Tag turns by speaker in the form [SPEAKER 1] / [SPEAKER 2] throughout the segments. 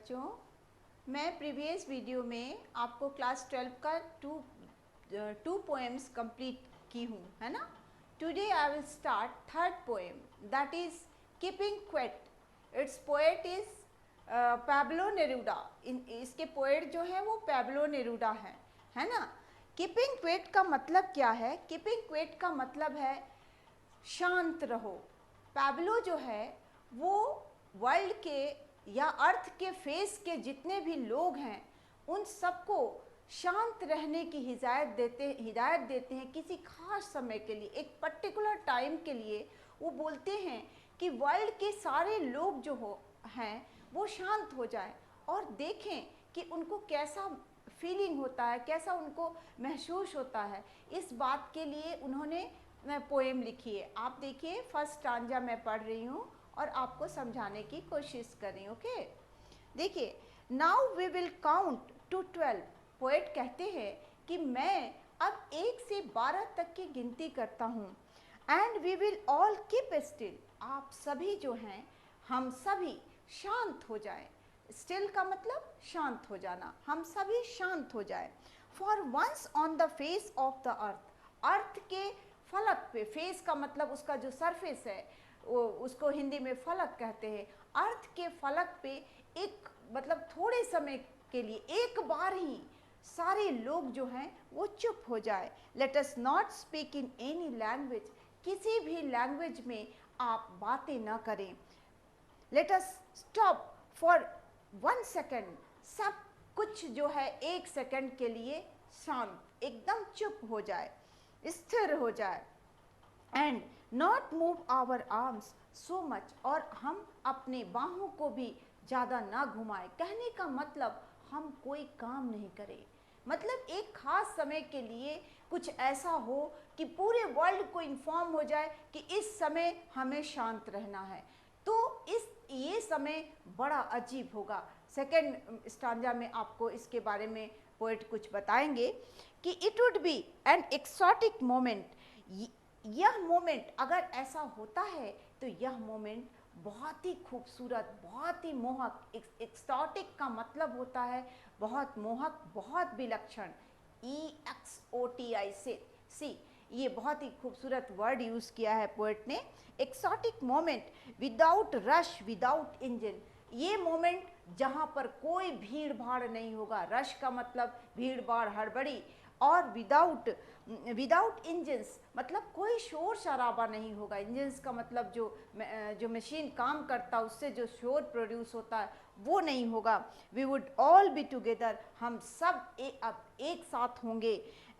[SPEAKER 1] बच्चों, मैं previous video में आपको क्लास 12 का टू पोएम्स कंप्लीट की हूँ, है ना। Today I will start third poem, that is keeping quiet. It's poet is Pablo Neruda. इसके पोएट जो है वो पैब्लो नेरूडा है ना। कीपिंग क्वेट का मतलब क्या है? कीपिंग क्वेट का मतलब है शांत रहो। पैब्लो जो है वो वर्ल्ड के या अर्थ के फेस के जितने भी लोग हैं उन सबको शांत रहने की हिदायत देते हैं किसी खास समय के लिए, एक पर्टिकुलर टाइम के लिए। वो बोलते हैं कि वर्ल्ड के सारे लोग जो हैं वो शांत हो जाए और देखें कि उनको कैसा फीलिंग होता है, कैसा उनको महसूस होता है। इस बात के लिए उन्होंने पोएम लिखी है। आप देखिए, फर्स्ट स्टांजा मैं पढ़ रही हूँ और आपको समझाने की कोशिश कर रही हूँ। ओके, देखिए, now we will count to 12। Poet कहते हैं कि मैं अब 1 से 12 तक की गिनती करता हूँ। And we will all keep still. आप सभी जो हैं, हम सभी शांत हो जाएं। स्टिल का मतलब शांत हो जाना, हम सभी शांत हो जाएं। For once on the face of the earth. Earth के फलक पे, फेस का मतलब उसका जो सरफेस है वो उसको हिंदी में फलक कहते हैं। अर्थ के फलक पे एक मतलब थोड़े समय के लिए एक बार ही सारे लोग जो हैं वो चुप हो जाए। Let us not speak in any language. किसी भी लैंग्वेज में आप बातें ना करें। Let us stop for 1 second. सब कुछ जो है 1 सेकेंड के लिए शांत, एकदम चुप हो जाए, स्थिर हो जाए। And not move our arms so much. और हम अपने बाहों को भी ज़्यादा ना घुमाएं। कहने का मतलब हम कोई काम नहीं करें। मतलब एक खास समय के लिए कुछ ऐसा हो कि पूरे वर्ल्ड को इन्फॉर्म हो जाए कि इस समय हमें शांत रहना है। तो ये समय बड़ा अजीब होगा। सेकेंड स्टांजा में आपको इसके बारे में पोएट कुछ बताएंगे कि it would be an exotic moment. यह मोमेंट अगर ऐसा होता है तो यह मोमेंट बहुत ही खूबसूरत, बहुत ही मोहक। एक्सोटिक का मतलब होता है बहुत मोहक, बहुत विलक्षण। EXOTIC सी, ये बहुत ही खूबसूरत वर्ड यूज़ किया है पोएट ने। Exotic moment without rush, without engine. ये मोमेंट जहाँ पर कोई भीड़ भाड़ नहीं होगा। रश का मतलब भीड़ भाड़, हड़बड़ी। और विदाउट इंजन्स मतलब कोई शोर शराबा नहीं होगा। इंजन्स का मतलब जो मशीन काम करता है उससे जो शोर प्रोड्यूस होता है वो नहीं होगा। We would all be together. हम सब अब एक साथ होंगे।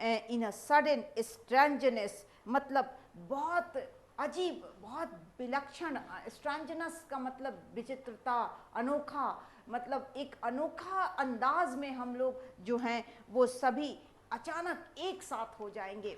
[SPEAKER 1] इन अ सडन स्ट्रेंजनेस मतलब बहुत अजीब, बहुत विलक्षण। स्ट्रेंजनेस का मतलब विचित्रता, अनोखा। मतलब एक अनोखा अंदाज में हम लोग जो हैं वो सभी अचानक एक साथ हो जाएंगे।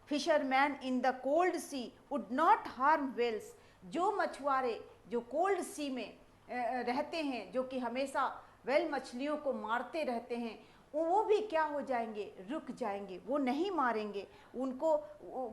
[SPEAKER 1] Fisherman in the cold sea would not harm whales. जो मछुआरे जो कोल्ड सी में रहते हैं, जो कि हमेशा वेल मछलियों को मारते रहते हैं, वो भी क्या हो जाएंगे? रुक जाएंगे, वो नहीं मारेंगे उनको।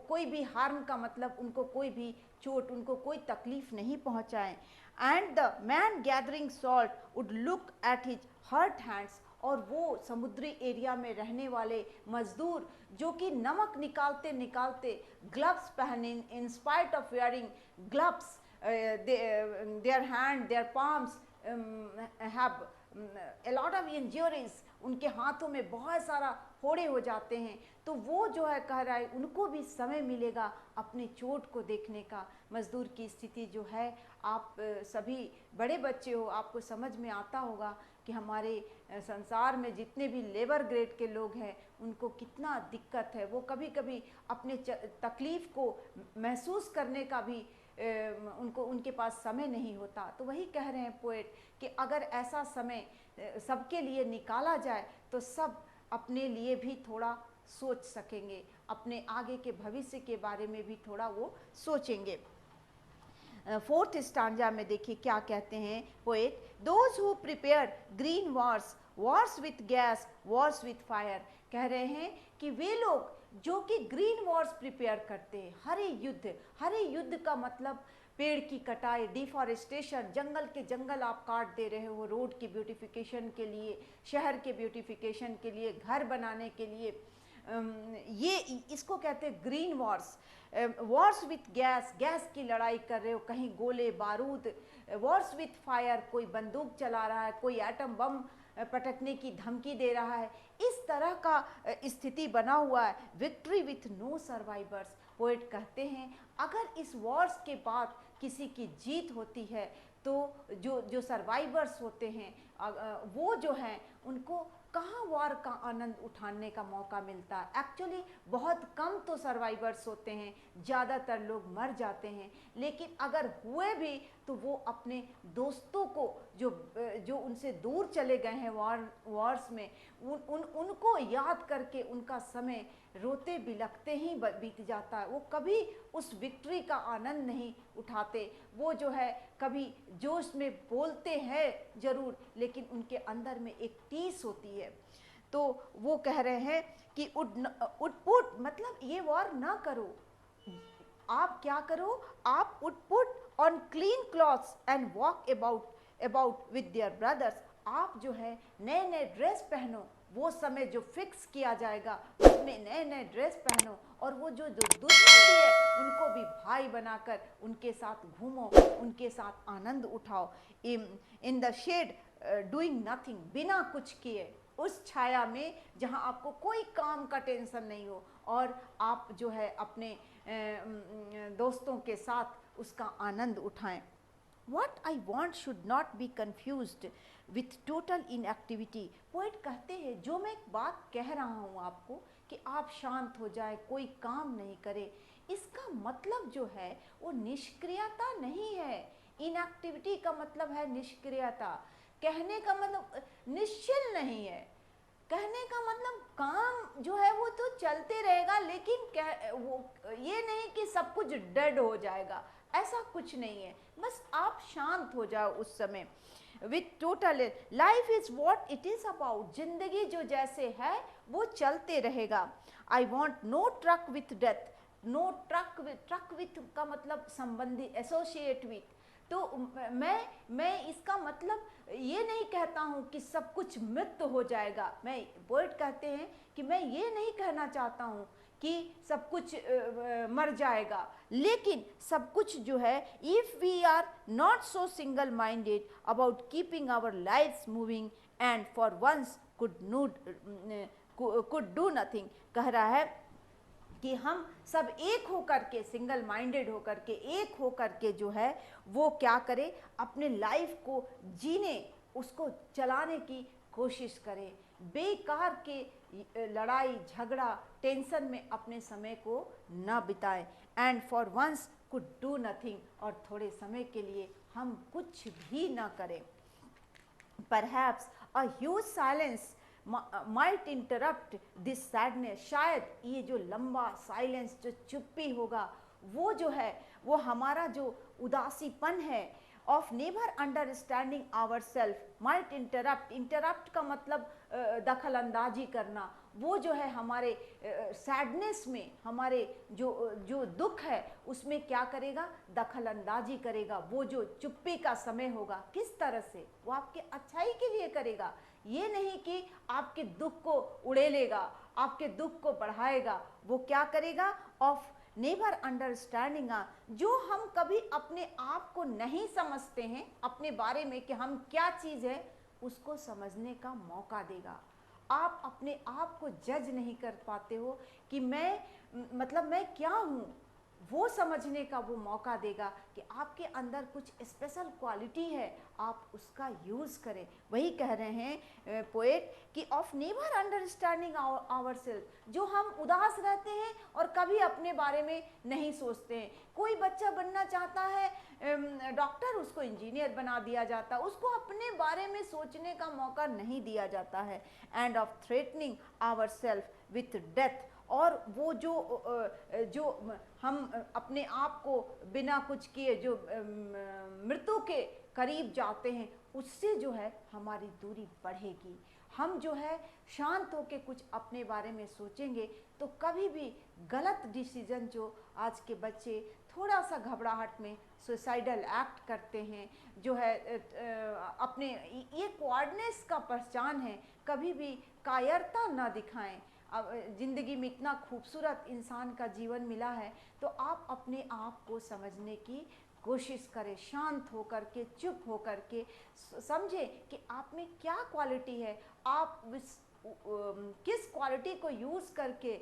[SPEAKER 1] कोई भी हार्म का मतलब उनको कोई भी चोट, उनको कोई तकलीफ नहीं पहुंचाएं। And the man gathering salt would look at his hurt hands. और वो समुद्री एरिया में रहने वाले मजदूर जो कि नमक निकालते निकालते ग्लव्स पहने, in spite of wearing gloves, their hand, their palms have a lot of injuries। उनके हाथों में बहुत सारा फोड़े हो जाते हैं। तो वो जो है कह रहा है उनको भी समय मिलेगा अपने चोट को देखने का। मजदूर की स्थिति जो है, आप सभी बड़े बच्चे हो, आपको समझ में आता होगा कि हमारे संसार में जितने भी लेबर ग्रेड के लोग हैं उनको कितना दिक्कत है। वो कभी कभी अपने तकलीफ़ को महसूस करने का भी उनको उनके पास समय नहीं होता। तो वही कह रहे हैं पोएट कि अगर ऐसा समय सबके लिए निकाला जाए तो सब अपने लिए भी थोड़ा सोच सकेंगे, अपने आगे के भविष्य के बारे में भी थोड़ा वो सोचेंगे। फोर्थ स्टांजा में देखिए क्या कहते हैं poet. Those who prepare green Wars, Wars with gas, Wars with fire. कह रहे हैं कि वे लोग जो कि ग्रीन वॉर्स प्रिपेयर करते हैं, हरे युद्ध। हरे युद्ध का मतलब पेड़ की कटाई, डिफॉरेस्टेशन, जंगल के जंगल आप काट दे रहे हो रोड की ब्यूटिफिकेशन के लिए, शहर के ब्यूटिफिकेशन के लिए, घर बनाने के लिए। ये इसको कहते हैं green Wars. Wars with gas, gas की लड़ाई कर रहे हो, कहीं गोले बारूद। वॉर्स विथ फायर, कोई बंदूक चला रहा है, कोई एटम बम पटकने की धमकी दे रहा है। इस तरह का स्थिति बना हुआ है। Victory with no survivors. Poet कहते हैं अगर इस वॉर्स के बाद किसी की जीत होती है तो जो सर्वाइवर्स होते हैं वो जो हैं उनको कहाँ वॉर का आनंद उठाने का मौका मिलता है। एक्चुअली बहुत कम तो सर्वाइवर्स होते हैं, ज़्यादातर लोग मर जाते हैं। लेकिन अगर हुए भी तो वो अपने दोस्तों को जो उनसे दूर चले गए हैं वॉर्स में, उनको याद करके उनका समय रोते बिलखते ही बीत जाता है। वो कभी उस विक्ट्री का आनंद नहीं उठाते। वो जो है कभी जोश में बोलते हैं ज़रूर, लेकिन उनके अंदर में एक टीस होती है। तो वो कह रहे हैं कि उठ मतलब ये वॉर ना करो। आप क्या करो, आप put on clean clothes and walk about with their brothers. आप जो है नए नए ड्रेस पहनो, वो समय जो फिक्स किया जाएगा उसमें नए नए ड्रेस पहनो, और वो जो दुश्मन भी है उनको भी भाई बनाकर उनके साथ घूमो, उनके साथ आनंद उठाओ। In the shade doing nothing, बिना कुछ किए, उस छाया में जहाँ आपको कोई काम का टेंशन नहीं हो, और आप जो है अपने दोस्तों के साथ उसका आनंद उठाएं। What I want should not be confused with total inactivity. Poet कहते हैं जो मैं एक बात कह रहा हूँ आपको कि आप शांत हो जाए, कोई काम नहीं करे, इसका मतलब जो है वो निष्क्रियता नहीं है। इनएक्टिविटी का मतलब है निष्क्रियता। कहने का मतलब निश्चल नहीं है। कहने का मतलब काम जो है वो तो चलते रहेगा, लेकिन वो ये नहीं कि सब कुछ डेड हो जाएगा, ऐसा कुछ नहीं है। बस आप शांत हो जाओ उस समय। With total life is what it is about, जिंदगी जो जैसे है वो चलते रहेगा। I want no truck with death, no truck with का मतलब संबंधी, एसोसिएट विथ। तो मैं इसका मतलब ये नहीं कहता हूँ कि सब कुछ मृत्यु हो जाएगा। मैं पोएट कहते हैं कि मैं ये नहीं कहना चाहता हूँ कि सब कुछ मर जाएगा, लेकिन सब कुछ जो है, if we are not so single minded about keeping our lives moving and for once could do nothing. कह रहा है कि हम सब एक होकर के, सिंगल माइंडेड होकर के, एक होकर के जो है वो क्या करें, अपने लाइफ को जीने, उसको चलाने की कोशिश करें। बेकार के लड़ाई झगड़ा टेंशन में अपने समय को न बिताएं। And for once could do nothing, और थोड़े समय के लिए हम कुछ भी ना करें। Perhaps a huge silence might interrupt this sadness, शायद ये जो लंबा साइलेंस, जो चुप्पी होगा, वो जो है वो हमारा जो उदासीपन है, of never understanding our self might interrupt, interrupt का मतलब दखल अंदाजी करना, वो जो है हमारे सैडनेस में, हमारे जो दुख है उसमें क्या करेगा, दखल अंदाजी करेगा। वो जो चुप्पी का समय होगा, किस तरह से वो आपके अच्छाई के लिए करेगा, ये नहीं कि आपके दुख को उड़ेलेगा, आपके दुख को बढ़ाएगा। वो क्या करेगा, ऑफ नेवर अंडरस्टैंडिंग, जो हम कभी अपने आप को नहीं समझते हैं, अपने बारे में कि हम क्या चीज़ है, उसको समझने का मौका देगा। आप अपने आप को जज नहीं कर पाते हो कि मैं क्या हूँ, वो समझने का वो मौका देगा कि आपके अंदर कुछ स्पेशल क्वालिटी है, आप उसका यूज़ करें। वही कह रहे हैं पोएट कि of never understanding our self, जो हम उदास रहते हैं और कभी अपने बारे में नहीं सोचते हैं। कोई बच्चा बनना चाहता है डॉक्टर, उसको इंजीनियर बना दिया जाता, उसको अपने बारे में सोचने का मौका नहीं दिया जाता है। And of threatening our self with death, और वो जो हम अपने आप को बिना कुछ किए जो मृत्यु के करीब जाते हैं, उससे जो है हमारी दूरी बढ़ेगी। हम जो है शांत होकर कुछ अपने बारे में सोचेंगे तो कभी भी गलत डिसीजन, जो आज के बच्चे थोड़ा सा घबराहट में सुसाइडल एक्ट करते हैं, जो है अपने ये कॉर्डनेस का पहचान है। कभी भी कायरता ना दिखाएं। अब ज़िंदगी में इतना खूबसूरत इंसान का जीवन मिला है, तो आप अपने आप को समझने की कोशिश करें, शांत होकर के, चुप होकर के समझें कि आप में क्या क्वालिटी है, आप किस क्वालिटी को यूज़ करके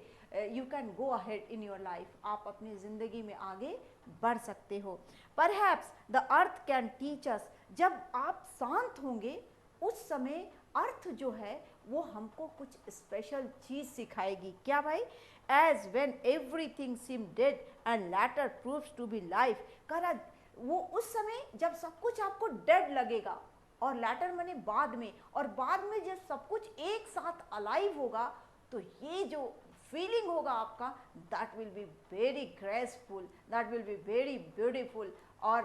[SPEAKER 1] you can go ahead in your life, आप अपनी ज़िंदगी में आगे बढ़ सकते हो। Perhaps the earth can teach us, जब आप शांत होंगे उस समय अर्थ जो है वो हमको कुछ स्पेशल चीज़ सिखाएगी। क्या भाई? As when everything seem dead and later proves to be life, करा वो उस समय जब सब कुछ आपको डेड लगेगा, और लैटर माने बाद में, और बाद में जब सब कुछ एक साथ अलाइव होगा, तो ये जो फीलिंग होगा आपका, that will be very graceful, that will be very beautiful, और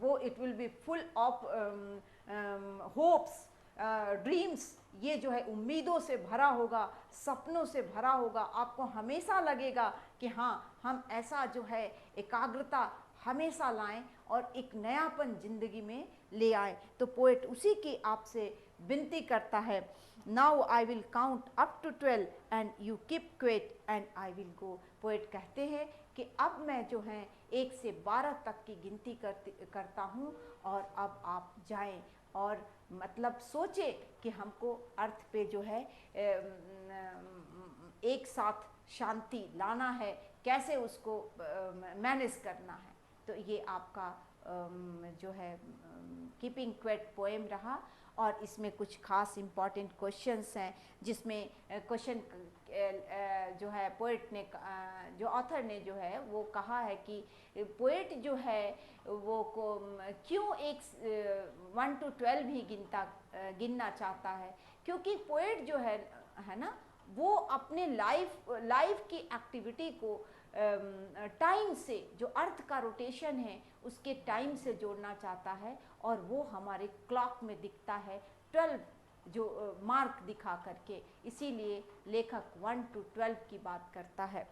[SPEAKER 1] वो it will be full of hopes, dreams, ये जो है उम्मीदों से भरा होगा, सपनों से भरा होगा। आपको हमेशा लगेगा कि हाँ, हम ऐसा जो है एकाग्रता हमेशा लाएं और एक नयापन जिंदगी में ले आए। तो पोएट उसी की आपसे विनती करता है, now I will count up to 12 and you keep quiet and I will go. Poet कहते हैं कि अब मैं जो है 1 से 12 तक की गिनती करता हूँ, और अब आप जाएं, और मतलब सोचे कि हमको अर्थ पे जो है एक साथ शांति लाना है, कैसे उसको मैनेज करना है। तो ये आपका जो है कीपिंग क्वेट पोएम रहा, और इसमें कुछ खास इम्पॉर्टेंट क्वेश्चंस हैं, जिसमें क्वेश्चन जो है पोएट ने, जो ऑथर ने जो है वो कहा है कि पोएट जो है वो क्यों 1 to 12 ही गिनना चाहता है, क्योंकि पोएट जो है ना, वो अपने लाइफ की एक्टिविटी को टाइम से, जो अर्थ का रोटेशन है उसके टाइम से जोड़ना चाहता है, और वो हमारे क्लॉक में दिखता है 12 जो मार्क दिखा करके, इसीलिए लेखक 1 to 12 की बात करता है।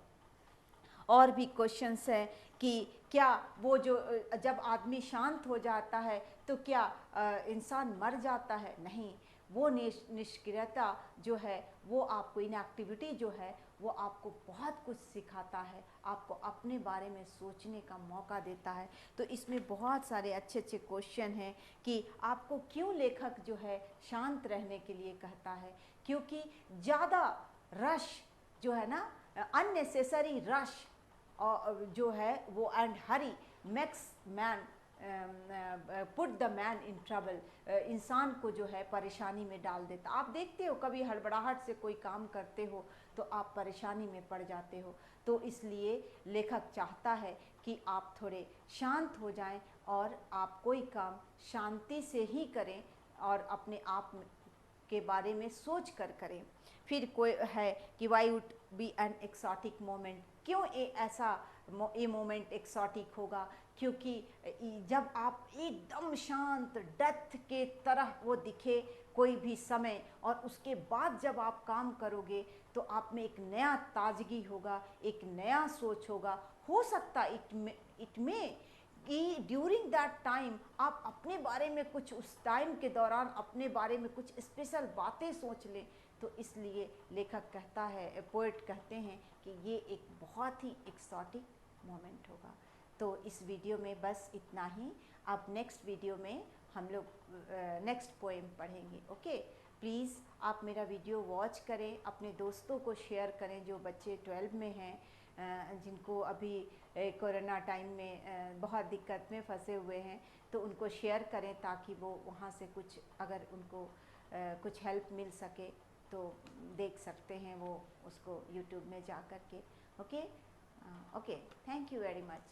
[SPEAKER 1] और भी क्वेश्चंस हैं कि क्या वो जो जब आदमी शांत हो जाता है तो क्या इंसान मर जाता है? नहीं, वो निष्क्रियता जो है, वो आपको इनएक्टिविटी जो है, वो आपको बहुत कुछ सिखाता है, आपको अपने बारे में सोचने का मौका देता है। तो इसमें बहुत सारे अच्छे अच्छे क्वेश्चन हैं कि आपको क्यों लेखक जो है शांत रहने के लिए कहता है, क्योंकि ज़्यादा रश जो है ना, अननेसेसरी रश जो है वो and Hari makes man put the man in trouble, इंसान को जो है परेशानी में डाल देता। आप देखते हो कभी हड़बड़ाहट से कोई काम करते हो तो आप परेशानी में पड़ जाते हो। तो इसलिए लेखक चाहता है कि आप थोड़े शांत हो जाएं, और आप कोई काम शांति से ही करें, और अपने आप के बारे में सोच कर करें। फिर कोई है कि why would be an exotic moment, क्यों ये मोमेंट एक्सोटिक होगा? क्योंकि जब आप एकदम शांत डेथ के तरह वो दिखे कोई भी समय, और उसके बाद जब आप काम करोगे तो आप में एक नया ताजगी होगा, एक नया सोच होगा। हो सकता इट में कि ड्यूरिंग दैट टाइम आप अपने बारे में कुछ, उस टाइम के दौरान अपने बारे में कुछ स्पेशल बातें सोच लें। तो इसलिए लेखक कहता है, पोएट कहते हैं कि ये एक बहुत ही एक्सोटिक मोमेंट होगा। तो इस वीडियो में बस इतना ही। अब नेक्स्ट वीडियो में हम लोग नेक्स्ट पोएम पढ़ेंगे। ओके, प्लीज़ आप मेरा वीडियो वॉच करें, अपने दोस्तों को शेयर करें जो बच्चे 12 में हैं, जिनको अभी कोरोना टाइम में बहुत दिक्कत में फंसे हुए हैं, तो उनको शेयर करें ताकि वो वहाँ से कुछ, अगर उनको कुछ हेल्प मिल सके तो देख सकते हैं वो उसको यूट्यूब में जा कर के। Okay, thank you very much.